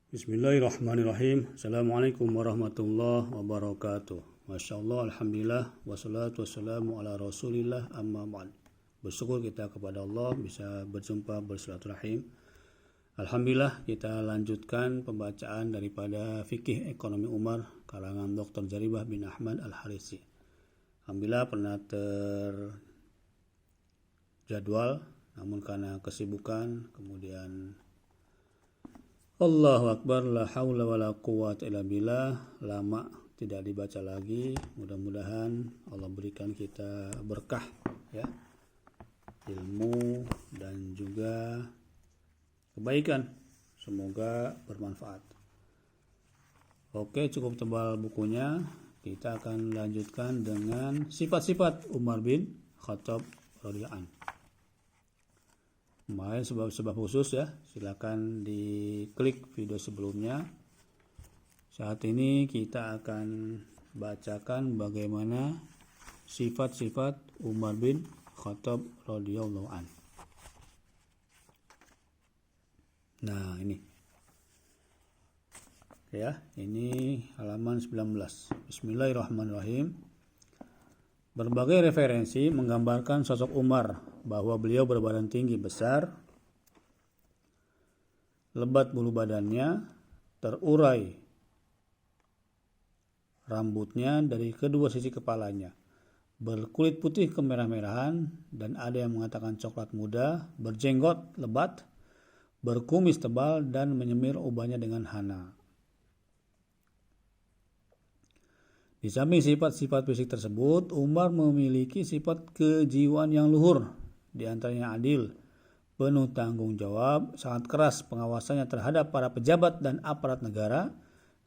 Bismillahirrahmanirrahim. Assalamualaikum warahmatullahi wabarakatuh. Masya Allah, Alhamdulillah, wassalatu wassalamu ala rasulillah, amma ba'd. Bersyukur kita kepada Allah bisa berjumpa bersilaturahim. Alhamdulillah, kita lanjutkan pembacaan daripada Fikih Ekonomi Umar karangan Dr. Jaribah bin Ahmad Al-Harisi. Alhamdulillah pernah terjadwal, namun karena kesibukan kemudian Allahu Akbar, la haula wa la quwwata illa billah, lama tidak dibaca lagi. Mudah-mudahan Allah berikan kita berkah ya, ilmu dan juga kebaikan, semoga bermanfaat. Oke, cukup tebal bukunya. Kita akan lanjutkan dengan sifat-sifat Umar bin Khattab radhiyallahu anhu. Kemarin sebab-sebab khusus ya, silakan diklik video sebelumnya. Saat ini kita akan bacakan bagaimana sifat-sifat Umar bin Khattab radhiyallahu anhu. Nah, ini. Ya, ini halaman 19. Bismillahirrahmanirrahim. Berbagai referensi menggambarkan sosok Umar bahwa beliau berbadan tinggi besar, lebat bulu badannya, terurai rambutnya dari kedua sisi kepalanya, berkulit putih kemerah-merahan, dan ada yang mengatakan coklat muda, berjenggot lebat, berkumis tebal, dan menyemir ubahnya dengan hana. Di samping sifat-sifat fisik tersebut, Umar memiliki sifat kejiwaan yang luhur, di antaranya adil, penuh tanggung jawab, sangat keras pengawasannya terhadap para pejabat dan aparat negara,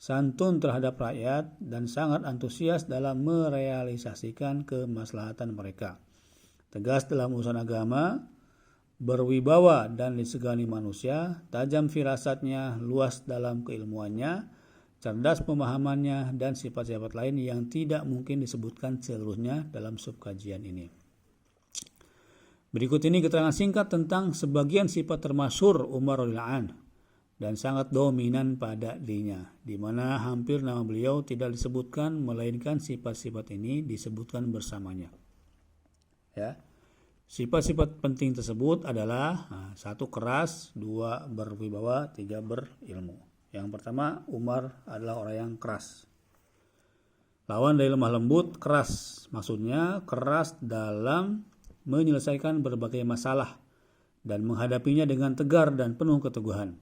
santun terhadap rakyat, dan sangat antusias dalam merealisasikan kemaslahatan mereka. Tegas dalam urusan agama, berwibawa dan disegani manusia, tajam firasatnya, luas dalam keilmuannya, cerdas pemahamannya, dan sifat-sifat lain yang tidak mungkin disebutkan seluruhnya dalam subkajian ini. Berikut ini keterangan singkat tentang sebagian sifat termasyhur Umar radhiyallahu anhu dan sangat dominan pada dirinya, di mana hampir nama beliau tidak disebutkan, melainkan sifat-sifat ini disebutkan bersamanya. Ya. Sifat-sifat penting tersebut adalah 1. Keras, 2. Berwibawa, 3. Berilmu. Yang pertama, Umar adalah orang yang keras. Lawan dari lemah lembut, keras. Maksudnya keras dalam menyelesaikan berbagai masalah dan menghadapinya dengan tegar dan penuh keteguhan.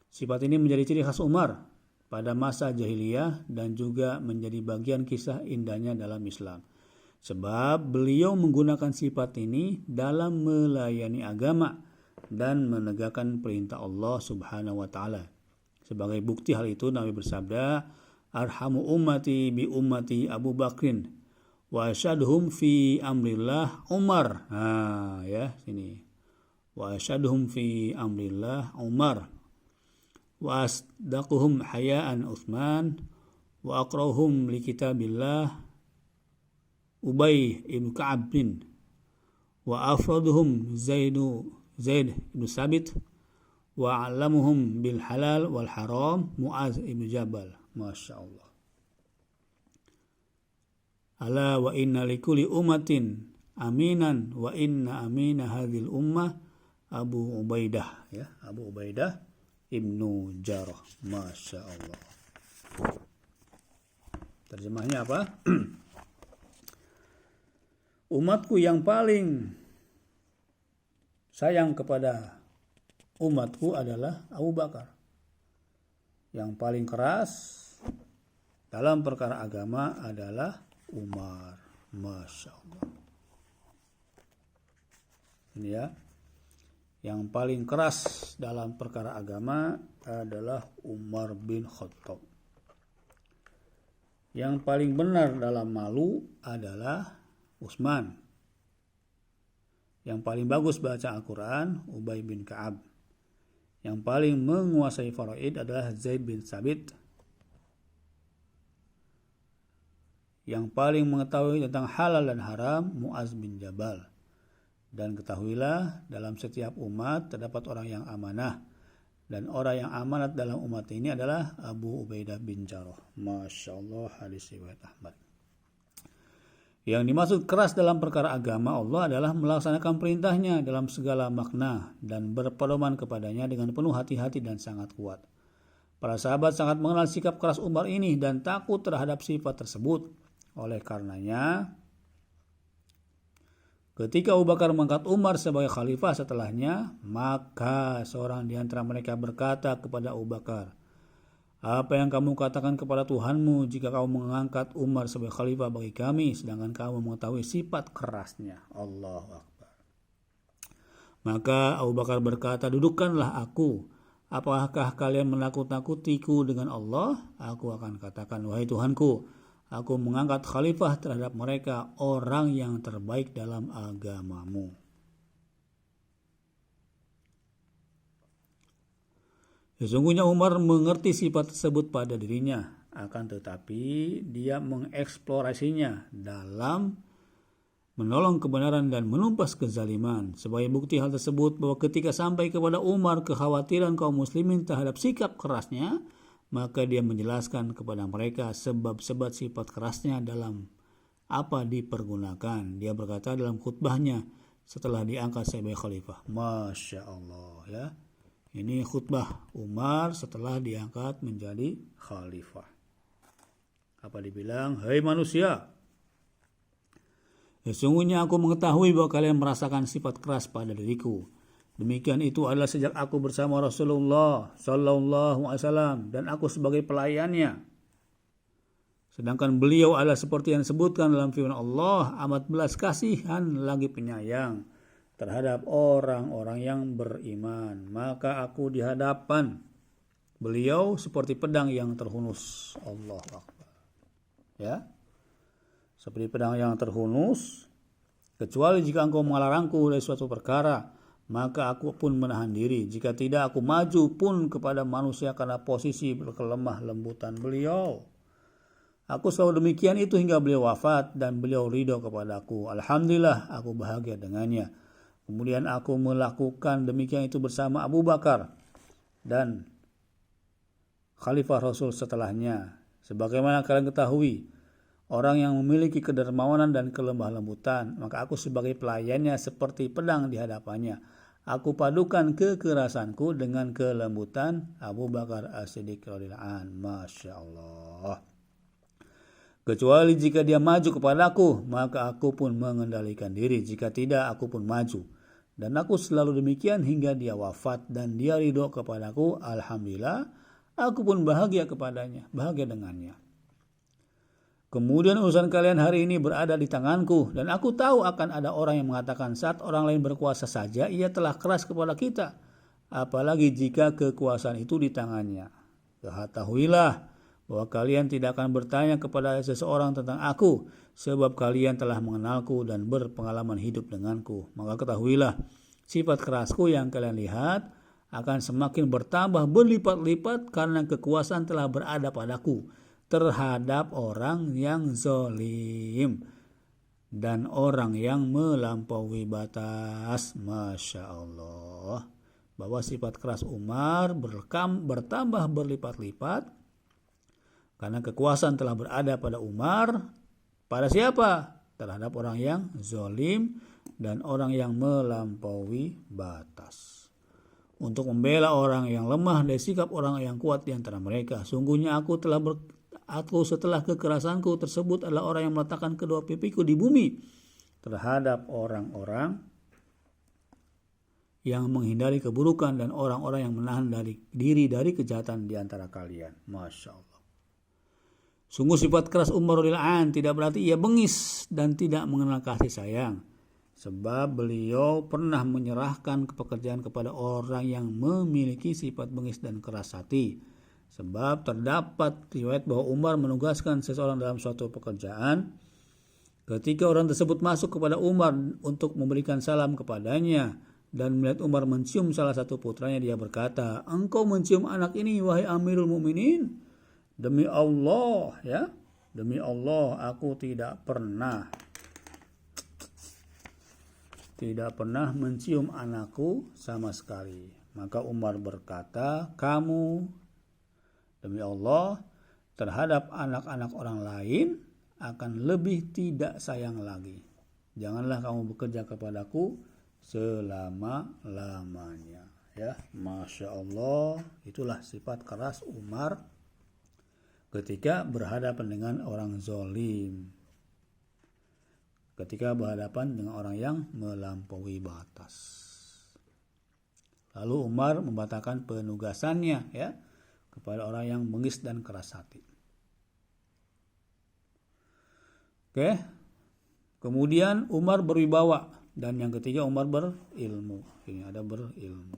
Sifat ini menjadi ciri khas Umar pada masa jahiliyah dan juga menjadi bagian kisah indahnya dalam Islam. Sebab beliau menggunakan sifat ini dalam melayani agama dan menegakkan perintah Allah Subhanahu wa taala. Sebagai bukti hal itu, Nabi bersabda, "Arhamu ummati bi ummati Abu Bakrin wa asyadhum fi amrillah Umar." Nah, ya, sini. Wa asyadhum fi amrillah Umar. Wa asdaquhum hayaan Utsman wa aqrahum li kitabillah Ubay ibn Ka'ab bin wa afraduhum Zaid ibn Sabit wa alamuhum bil halal wal haram Mu'az ibn Jabal. Masya Allah. Ala wa inna likulli ummatin aminan wa inna amina hadhil ummah Abu Ubaidah, ya, Abu Ubaidah ibnu Jarrah. Masya Allah. Terjemahnya apa? Umatku yang paling sayang kepada umatku adalah Abu Bakar. Yang paling keras dalam perkara agama adalah Umar. Masya Allah. Ini ya. Yang paling keras dalam perkara agama adalah Umar bin Khattab. Yang paling benar dalam malu adalah Utsman. Yang paling bagus baca Al-Quran, Ubay bin Ka'ab. Yang paling menguasai faraid adalah Zaid bin Sabit. Yang paling mengetahui tentang halal dan haram, Mu'az bin Jabal. Dan ketahuilah, dalam setiap umat terdapat orang yang amanah Dan orang yang amanat dalam umat ini adalah Abu Ubaidah bin Jarrah. Masya Allah, hadis riwayat Ahmad. Yang dimaksud keras dalam perkara agama Allah adalah melaksanakan perintahnya dalam segala makna dan berpedoman kepadanya dengan penuh hati-hati dan sangat kuat. Para sahabat sangat mengenal sikap keras Umar ini dan takut terhadap sifat tersebut. Oleh karenanya, ketika Abu Bakar mengangkat Umar sebagai khalifah setelahnya, maka seorang di antara mereka berkata kepada Abu Bakar, "Apa yang kamu katakan kepada Tuhanmu jika kamu mengangkat Umar sebagai khalifah bagi kami, sedangkan kamu mengetahui sifat kerasnya?" Allahu Akbar. Maka Abu Bakar berkata, "Dudukkanlah aku. Apakah kalian menakut-nakutiku dengan Allah?" Aku akan katakan, "Wahai Tuhanku, aku mengangkat khalifah terhadap mereka, orang yang terbaik dalam agamamu." Sesungguhnya Umar mengerti sifat tersebut pada dirinya, akan tetapi dia mengeksplorasinya dalam menolong kebenaran dan menumpas kezaliman. Sebagai bukti hal tersebut bahwa ketika sampai kepada Umar kekhawatiran kaum muslimin terhadap sikap kerasnya, maka dia menjelaskan kepada mereka sebab-sebab sifat kerasnya dalam apa dipergunakan. Dia berkata dalam khutbahnya setelah diangkat sebagai khalifah. Masya Allah ya. Ini khutbah Umar setelah diangkat menjadi khalifah. Apa dibilang? "Hai manusia, sesungguhnya aku mengetahui bahwa kalian merasakan sifat keras pada diriku. Demikian itu adalah sejak aku bersama Rasulullah Sallallahu Alaihi Wasallam dan aku sebagai pelayannya. Sedangkan beliau adalah seperti yang disebutkan dalam firman Allah, amat belas kasihan lagi penyayang terhadap orang-orang yang beriman. Maka aku di hadapan beliau seperti pedang yang terhunus." Allahu Akbar. Ya. Seperti pedang yang terhunus, kecuali jika engkau melarangku dari suatu perkara, maka aku pun menahan diri. Jika tidak, aku maju pun kepada manusia karena posisi berkelemah lembutan beliau. Aku selalu demikian itu hingga beliau wafat dan beliau ridho kepadaku. Alhamdulillah, aku bahagia dengannya. Kemudian aku melakukan demikian itu bersama Abu Bakar dan Khalifah Rasul setelahnya. Sebagaimana kalian ketahui, orang yang memiliki kedermawanan dan kelemah lembutan, maka aku sebagai pelayannya seperti pedang di hadapannya. Aku padukan kekerasanku dengan kelembutan. Abu Bakar As-Siddiq radhiyallahu anhu. Masya Allah. Kecuali jika dia maju kepadaku, maka aku pun mengendalikan diri. Jika tidak, aku pun maju. Dan aku selalu demikian hingga dia wafat dan dia ridho kepadaku. Alhamdulillah, aku pun bahagia kepadanya, bahagia dengannya. Kemudian urusan kalian hari ini berada di tanganku, dan aku tahu akan ada orang yang mengatakan saat orang lain berkuasa saja ia telah keras kepada kita, apalagi jika kekuasaan itu di tangannya. Ketahuilah bahwa kalian tidak akan bertanya kepada seseorang tentang aku, sebab kalian telah mengenalku dan berpengalaman hidup denganku. Maka ketahuilah, sifat kerasku yang kalian lihat akan semakin bertambah berlipat-lipat karena kekuasaan telah berada padaku terhadap orang yang zalim dan orang yang melampaui batas. Masya Allah. Bahwa sifat keras Umar bertambah berlipat-lipat karena kekuasaan telah berada pada Umar. Pada siapa? Terhadap orang yang zalim dan orang yang melampaui batas. Untuk membela orang yang lemah dari sikap orang yang kuat di antara mereka. Sungguhnya aku setelah kekerasanku tersebut adalah orang yang meletakkan kedua pipiku di bumi terhadap orang-orang yang menghindari keburukan dan orang-orang yang menahan diri dari kejahatan di antara kalian. Masya Allah. Sungguh sifat keras Umar radhiyallahu anhu tidak berarti ia bengis dan tidak mengenal kasih sayang. Sebab beliau pernah menyerahkan pekerjaan kepada orang yang memiliki sifat bengis dan keras hati. Sebab terdapat riwayat bahwa Umar menugaskan seseorang dalam suatu pekerjaan. Ketika orang tersebut masuk kepada Umar untuk memberikan salam kepadanya dan melihat Umar mencium salah satu putranya, dia berkata, "Engkau mencium anak ini, wahai Amirul Mukminin? Demi Allah, ya, demi Allah, aku tidak pernah mencium anakku sama sekali." Maka Umar berkata, kamu demi Allah terhadap anak-anak orang lain akan lebih tidak sayang lagi. Janganlah kamu bekerja kepadaku selama-lamanya. Ya, Masya Allah, itulah sifat keras Umar ketika berhadapan dengan orang zalim, ketika berhadapan dengan orang yang melampaui batas. Lalu Umar membatalkan penugasannya ya kepada orang yang bengis dan keras hati. Oke. Kemudian Umar berwibawa, dan yang ketiga Umar berilmu. Ini ada berilmu.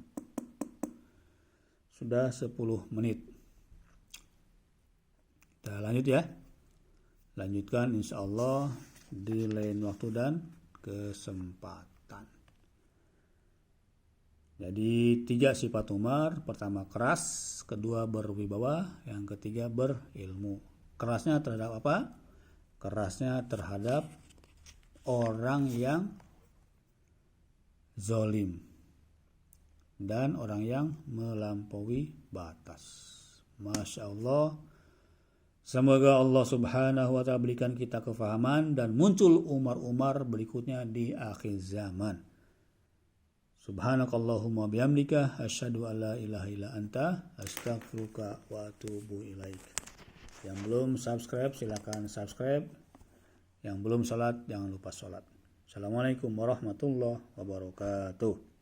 Sudah 10 menit. Kita lanjut ya. Lanjutkan insya Allah di lain waktu dan kesempatan. Jadi 3 sifat Umar. Pertama keras, kedua berwibawa, yang ketiga berilmu. Kerasnya terhadap apa? Kerasnya terhadap orang yang zalim dan orang yang melampaui batas. Masya Allah. Semoga Allah Subhanahu wa ta'ala berikan kita kefahaman dan muncul Umar-Umar berikutnya di akhir zaman. Subhanakallahumma bihamdika asyhadu an la ilaha illa anta astaghfiruka wa atubu ilaik. Yang belum subscribe silakan subscribe. Yang belum salat jangan lupa salat. Assalamualaikum warahmatullahi wabarakatuh.